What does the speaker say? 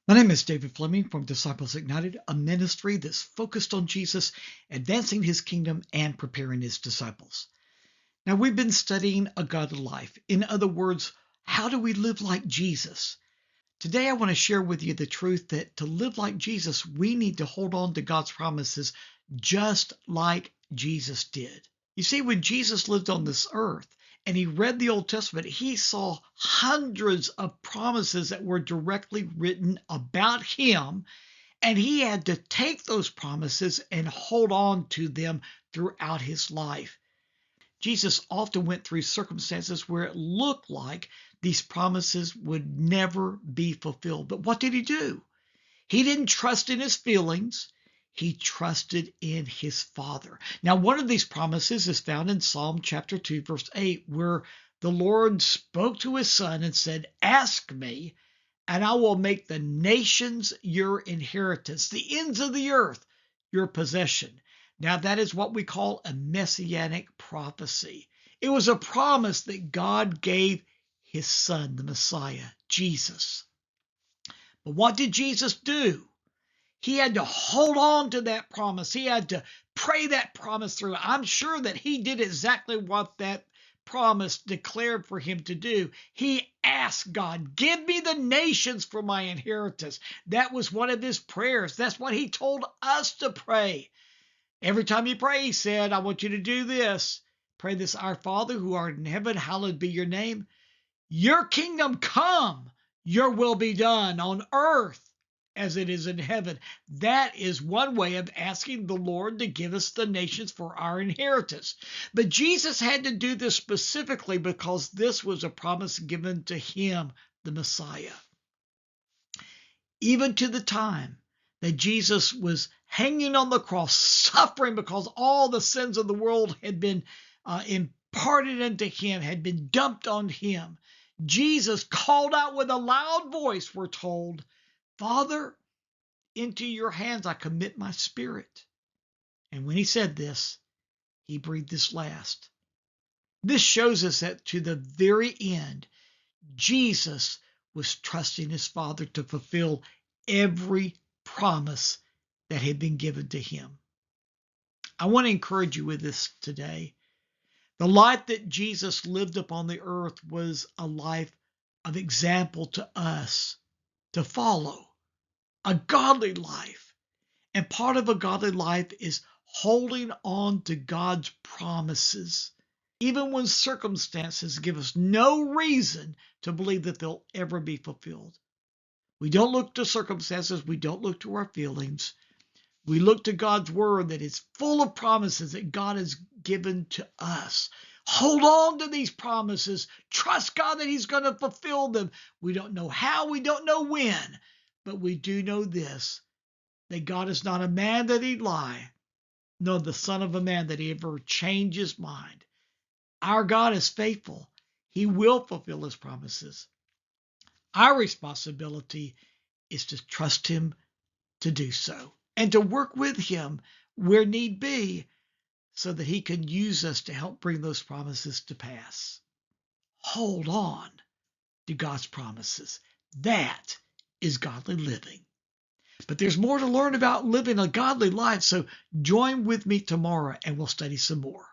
My name is David Fleming from Disciples Ignited, a ministry that's focused on Jesus, advancing his kingdom, and preparing his disciples. Now, we've been studying a godly life. In other words, how do we live like Jesus? Today, I want to share with you the truth that to live like Jesus, we need to hold on to God's promises just like Jesus did. You see, when Jesus lived on this earth and he read the Old Testament, he saw hundreds of promises that were directly written about him, and he had to take those promises and hold on to them throughout his life. Jesus often went through circumstances where it looked like these promises would never be fulfilled. But what did he do? He didn't trust in his feelings. He trusted in his Father. Now, one of these promises is found in Psalm chapter 2, verse 8, where the Lord spoke to his Son and said, "Ask me, and I will make the nations your inheritance, the ends of the earth your possession." Now, that is what we call a messianic prophecy. It was a promise that God gave his Son, the Messiah, Jesus. But what did Jesus do? He had to hold on to that promise. He had to pray that promise through. I'm sure that he did exactly what that promise declared for him to do. He asked God, "Give me the nations for my inheritance." That was one of his prayers. That's what he told us to pray. Every time you pray, he said, "I want you to do this. Pray this, Our Father who art in heaven, hallowed be your name. Your kingdom come, your will be done on earth as it is in heaven." That is one way of asking the Lord to give us the nations for our inheritance. But Jesus had to do this specifically because this was a promise given to him, the Messiah. Even to the time that Jesus was hanging on the cross, suffering because all the sins of the world had been imparted into him, had been dumped on him, Jesus called out with a loud voice, we're told, "Father, into your hands I commit my spirit." And when he said this, he breathed his last. This shows us that to the very end, Jesus was trusting his Father to fulfill every promise that had been given to him. I want to encourage you with this today. The life that Jesus lived upon the earth was a life of example to us to follow, a godly life. And part of a godly life is holding on to God's promises, even when circumstances give us no reason to believe that they'll ever be fulfilled. We don't look to circumstances. We don't look to our feelings. We look to God's word that is full of promises that God has given to us. Hold on to these promises. Trust God that he's going to fulfill them. We don't know how, we don't know when, but we do know this, that God is not a man that he'd lie, nor the son of a man that he ever change his mind. Our God is faithful. He will fulfill his promises. Our responsibility is to trust him to do so and to work with him where need be so that he can use us to help bring those promises to pass. Hold on to God's promises. That is godly living. But there's more to learn about living a godly life, so join with me tomorrow and we'll study some more.